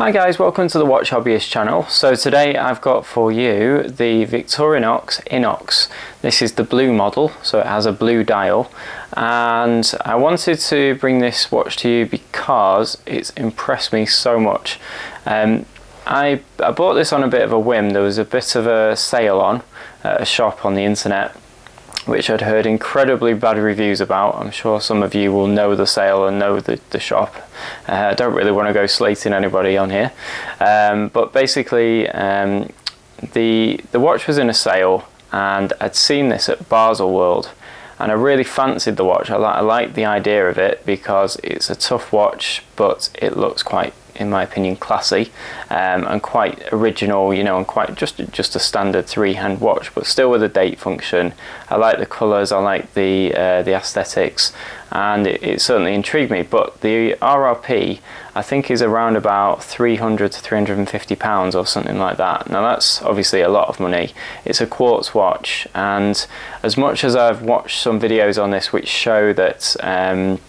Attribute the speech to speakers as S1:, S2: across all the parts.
S1: Hi guys, welcome to the Watch Hobbyist channel. So today I've got for you the Victorinox INOX. This is the blue model, so it has a blue dial, and I wanted to bring this watch to you because it's impressed me so much. I bought this on a bit of a whim. There was a bit of a sale on at a shop on the internet, which I'd heard incredibly bad reviews about. I'm sure some of you will know the sale and know the shop. I don't really want to go slating anybody on here, but basically the watch was in a sale, and I'd seen this at Basel World, and I really fancied the watch. I like the idea of it because it's a tough watch, but it looks quite, in my opinion, classy and quite original, you know, and quite just a standard three-hand watch, but still with a date function. I like the colours, I like the aesthetics, and it certainly intrigued me. But the RRP, I think, is around about £300 to £350 or something like that. Now that's obviously a lot of money. It's a quartz watch, and as much as I've watched some videos on this which show that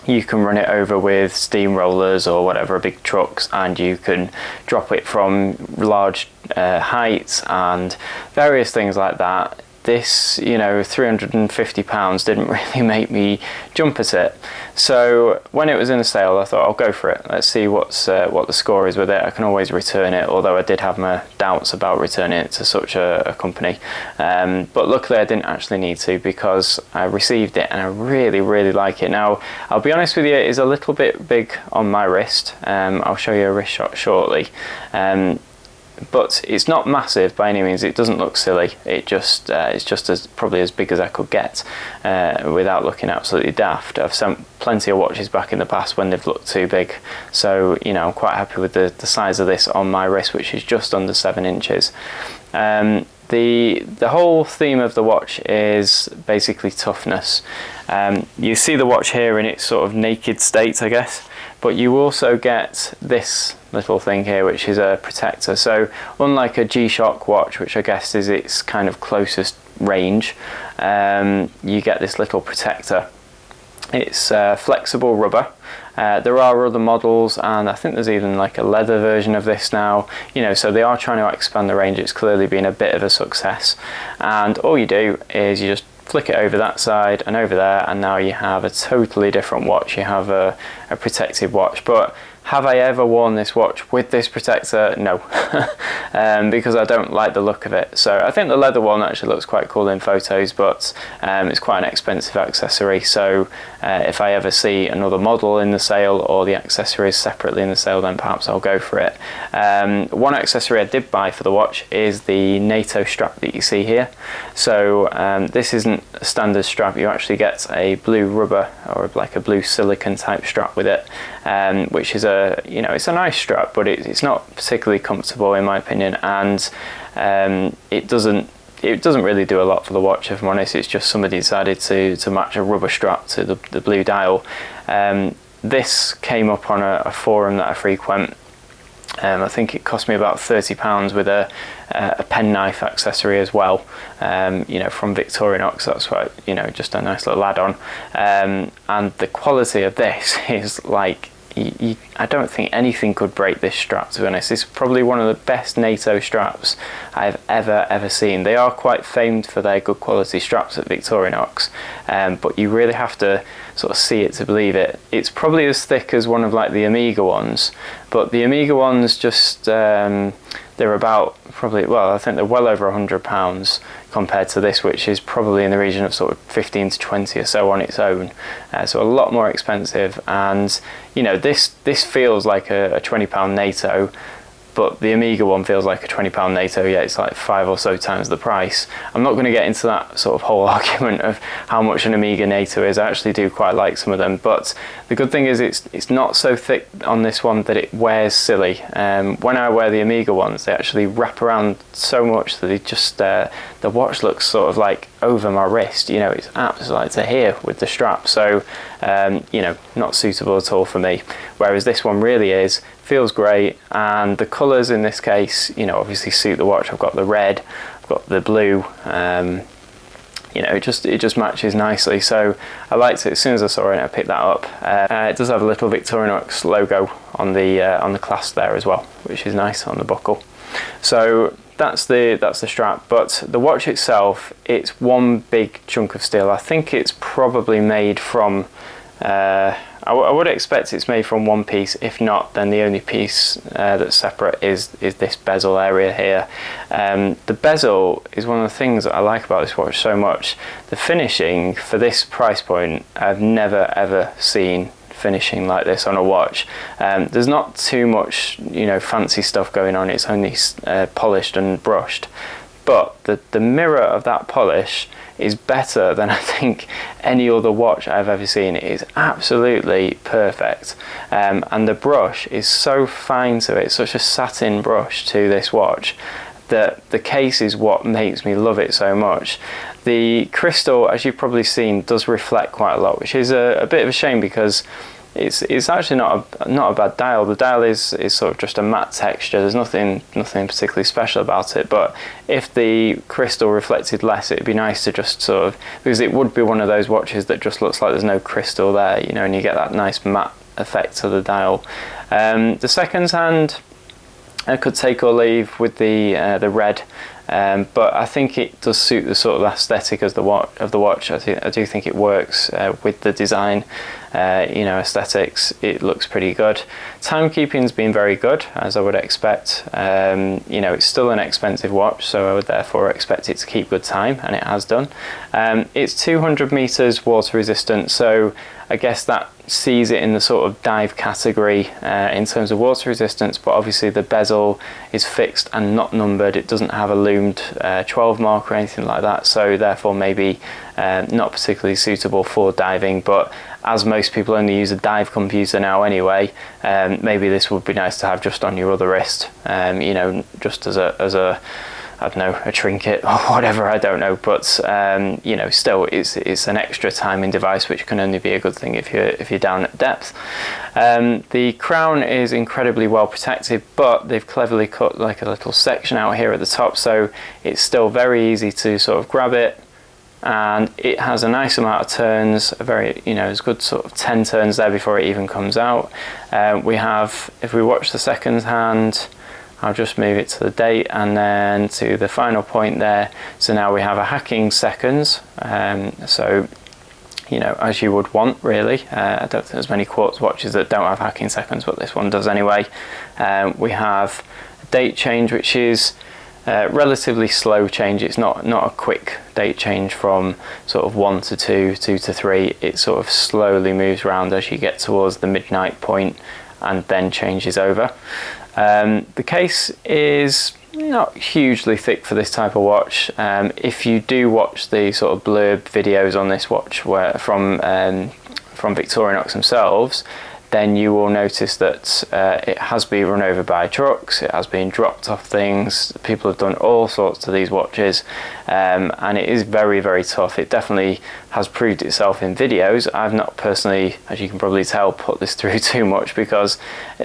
S1: you can run it over with steamrollers or whatever, big trucks, and you can drop it from large heights and various things like that, this, you know, £350 didn't really make me jump at it. So when it was in a sale, I thought I'll go for it. Let's see what the score is with it. I can always return it, although I did have my doubts about returning it to such a company. But luckily I didn't actually need to, because I received it and I really like it. Now I'll be honest with you, it is a little bit big on my wrist. I'll show you a wrist shot shortly. But it's not massive by any means. It doesn't look silly. It's just probably as big as I could get without looking absolutely daft. I've sent plenty of watches back in the past when they've looked too big, so you know, I'm quite happy with the size of this on my wrist, which is just under 7 inches. The whole theme of the watch is basically toughness. You see the watch here in its sort of naked state, I guess, but you also get this little thing here, which is a protector. So unlike a G-Shock watch, which I guess is its kind of closest range, you get this little protector. It's flexible rubber. There are other models, and I think there's even like a leather version of this now, you know, so they are trying to expand the range. It's clearly been a bit of a success, and all you do is you just flick it over that side and over there, and now you have a totally different watch. You have a protected watch. But have I ever worn this watch with this protector? No, because I don't like the look of it. So I think the leather one actually looks quite cool in photos, but it's quite an expensive accessory. So if I ever see another model in the sale or the accessories separately in the sale, then perhaps I'll go for it. One accessory I did buy for the watch is the NATO strap that you see here. So this isn't a standard strap. You actually get a blue rubber, or like a blue silicone type strap with it, which is you know, it's a nice strap, but it's not particularly comfortable in my opinion, and it doesn't really do a lot for the watch, if I'm honest. It's just somebody decided to match a rubber strap to the blue dial. This came up on a forum that I frequent. I think it cost me about £30 with a penknife accessory as well, you know, from Victorinox. That's what, you know, just a nice little add-on. And the quality of this is like, I don't think anything could break this strap, to be honest. It's probably one of the best NATO straps I've ever seen. They are quite famed for their good quality straps at Victorinox, but you really have to sort of see it to believe it. It's probably as thick as one of like the Omega ones, but the Omega ones just they're about probably, well, I think they're well over £100 compared to this, which is probably in the region of sort of 15 to 20 or so on its own. So a lot more expensive, and you know, this feels like a £20 NATO, but the Omega one feels like a £20 NATO. Yeah, it's like 5 or so times the price. I'm not going to get into that sort of whole argument of how much an Omega NATO is. I actually do quite like some of them, but the good thing is it's not so thick on this one that it wears silly. When I wear the Omega ones, they actually wrap around so much that it just the watch looks sort of like over my wrist. You know, it's absolutely like to here with the strap. So you know, not suitable at all for me. Whereas this one really is. Feels great, and the colours in this case, you know, obviously suit the watch. I've got the red, I've got the blue, you know, it just matches nicely. So I liked it as soon as I saw it. I picked that up. It does have a little Victorinox logo on the clasp there as well, which is nice on the buckle. So that's the strap. But the watch itself, it's one big chunk of steel. I think it's probably made from I would expect it's made from one piece. If not, then the only piece that's separate is this bezel area here. The bezel is one of the things that I like about this watch so much. The finishing for this price point, I've never ever seen finishing like this on a watch. There's not too much, you know, fancy stuff going on. It's only polished and brushed, but the mirror of that polish is better than I think any other watch I've ever seen. It is absolutely perfect, and the brush is so fine to it, such a satin brush to this watch, that the case is what makes me love it so much. The crystal, as you've probably seen, does reflect quite a lot, which is a bit of a shame, because it's actually not a bad dial. The dial is sort of just a matte texture. There's nothing particularly special about it. But if the crystal reflected less, it'd be nice to just sort of, because it would be one of those watches that just looks like there's no crystal there, you know, and you get that nice matte effect to the dial. The seconds hand, I could take or leave with the red. But I think it does suit the sort of aesthetic of the watch. I do think it works with the design, you know, aesthetics. It looks pretty good. Timekeeping's been very good, as I would expect. You know, it's still an expensive watch, so I would therefore expect it to keep good time, and it has done. It's 200 meters water resistant, so I guess that sees it in the sort of dive category in terms of water resistance, but obviously the bezel is fixed and not numbered. It doesn't have a loomed 12 mark or anything like that, so therefore maybe not particularly suitable for diving. But as most people only use a dive computer now anyway, maybe this would be nice to have just on your other wrist, you know, just as a I don't know, a trinket or whatever, I don't know, but you know, still it's an extra timing device, which can only be a good thing if you're down at depth. The crown is incredibly well protected, but they've cleverly cut like a little section out here at the top, so it's still very easy to sort of grab it, and it has a nice amount of turns, a very, you know, it's good sort of 10 turns there before it even comes out. We have, if we watch the seconds hand, I'll just move it to the date and then to the final point there. So now we have a hacking seconds. So, you know, as you would want, really. I don't think there's many Quartz watches that don't have hacking seconds, but this one does anyway. We have a date change, which is relatively slow change. It's not a quick date change from sort of 1 to 2, 2 to 3. It sort of slowly moves around as you get towards the midnight point and then changes over. The case is not hugely thick for this type of watch. If you do watch the sort of blurb videos on this watch from Victorinox themselves, then you will notice that it has been run over by trucks, it has been dropped off things, people have done all sorts to these watches, and it is very, very tough. It definitely has proved itself in videos. I've not personally, as you can probably tell, put this through too much, because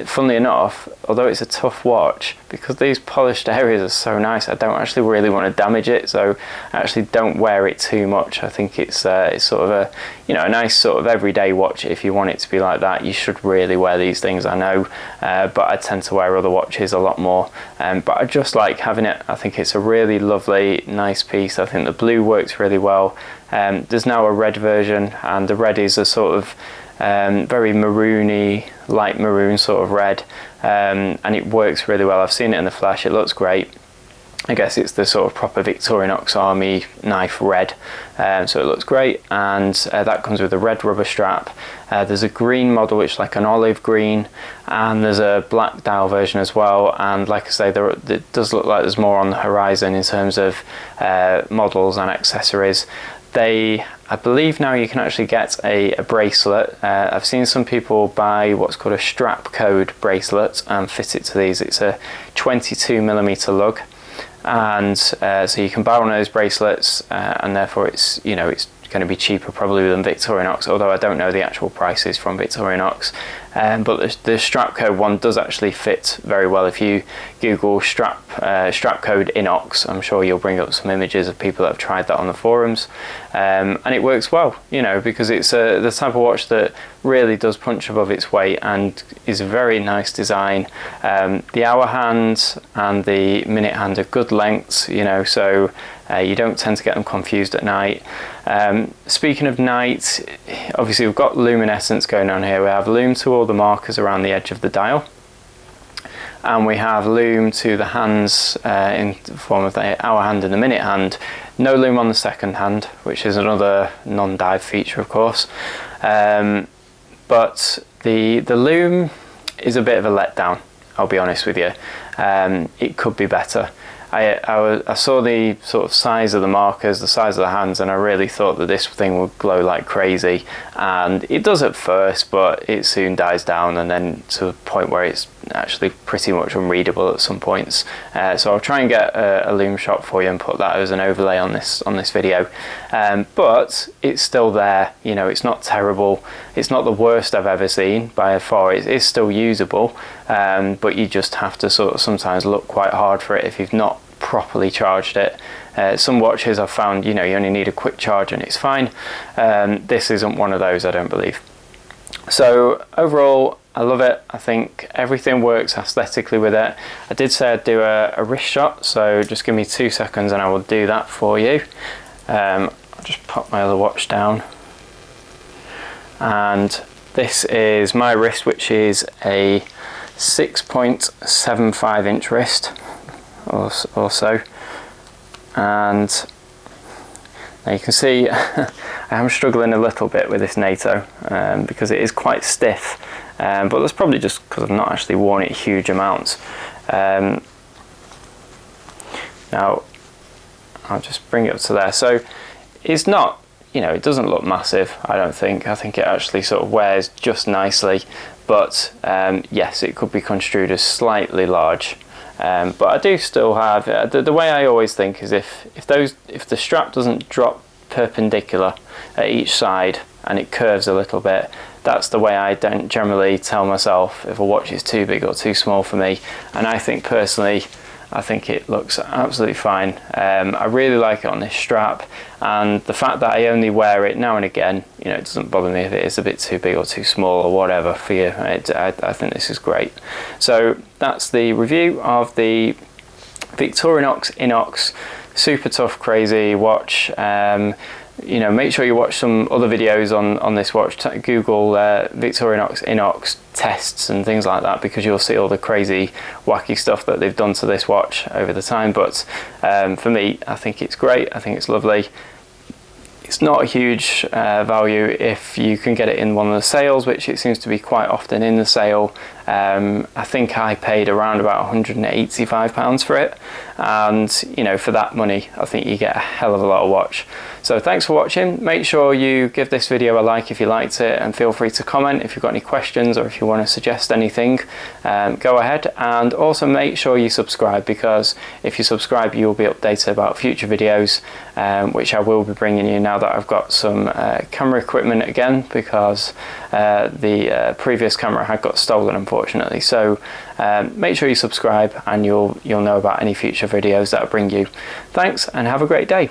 S1: funnily enough, although it's a tough watch, because these polished areas are so nice, I don't actually really want to damage it, so I actually don't wear it too much. I think it's sort of a, you know, a nice sort of everyday watch. If you want it to be like that, you should really wear these things, I know, but I tend to wear other watches a lot more, but I just like having it. I think it's a really lovely, nice piece. I think the blue works really well. There's now a red version, and the red is a sort of very maroony, light maroon sort of red, and it works really well. I've seen it in the flash, it looks great. I guess it's the sort of proper Victorinox Army knife red, so it looks great, and that comes with a red rubber strap. There's a green model, which is like an olive green, and there's a black dial version as well, and like I say, it does look like there's more on the horizon in terms of models and accessories. I believe now you can actually get a bracelet. I've seen some people buy what's called a strap code bracelet and fit it to these. It's a 22mm lug, and so you can buy one of those bracelets, and therefore it's, you know, it's going to be cheaper probably than Victorinox, although I don't know the actual prices from Victorinox. But the strap code one does actually fit very well. If you Google strap code INOX, I'm sure you'll bring up some images of people that have tried that on the forums, and it works well, you know, because it's the type of watch that really does punch above its weight and is a very nice design. The hour hand and the minute hand are good lengths, you know, so you don't tend to get them confused at night. Speaking of night, obviously we've got luminescence going on here. We have lume to all the markers around the edge of the dial, and we have lume to the hands in the form of the hour hand and the minute hand. No lume on the second hand, which is another non-dive feature, of course. But the lume is a bit of a letdown, I'll be honest with you. It could be better. I saw the sort of size of the markers, the size of the hands, and I really thought that this thing would glow like crazy, and it does at first, but it soon dies down, and then to a point where it's actually pretty much unreadable at some points. So I'll try and get a lume shot for you and put that as an overlay on this video. But it's still there, you know, it's not terrible. It's not the worst I've ever seen by far. It is still usable, but you just have to sort of sometimes look quite hard for it if you've not properly charged it. Some watches I've found, you know, you only need a quick charge and it's fine. This isn't one of those, I don't believe. So overall, I love it. I think everything works aesthetically with it. I did say I'd do a wrist shot, so just give me 2 seconds and I will do that for you. I'll just pop my other watch down. And this is my wrist, which is a 6.75 inch wrist or so. And now you can see I am struggling a little bit with this NATO because it is quite stiff, but that's probably just because I've not actually worn it huge amounts. Now I'll just bring it up to there. So it's not, you know, it doesn't look massive, I don't think. I think it actually sort of wears just nicely, but yes, it could be construed as slightly large. But I do still have the way I always think is if the strap doesn't drop perpendicular at each side and it curves a little bit, that's the way I don't generally tell myself if a watch is too big or too small for me. And I think personally, I think it looks absolutely fine. I really like it on this strap, and the fact that I only wear it now and again, you know, it doesn't bother me if it is a bit too big or too small or whatever for you. I think this is great. So that's the review of the Victorinox INOX super tough, crazy watch. You know, make sure you watch some other videos on this watch. Google Victorinox INOX tests and things like that, because you'll see all the crazy wacky stuff that they've done to this watch over the time. But for me, I think it's great. I think it's lovely. It's not a huge value if you can get it in one of the sales, which it seems to be quite often in the sale. I think I paid around about £185 for it, and you know, for that money I think you get a hell of a lot of watch. So thanks for watching. Make sure you give this video a like if you liked it, and feel free to comment if you've got any questions or if you want to suggest anything. Go ahead, and also make sure you subscribe, because if you subscribe you'll be updated about future videos, which I will be bringing you now that I've got some camera equipment again, because the previous camera had got stolen, unfortunately. So make sure you subscribe and you'll know about any future videos that I bring you. Thanks, and have a great day.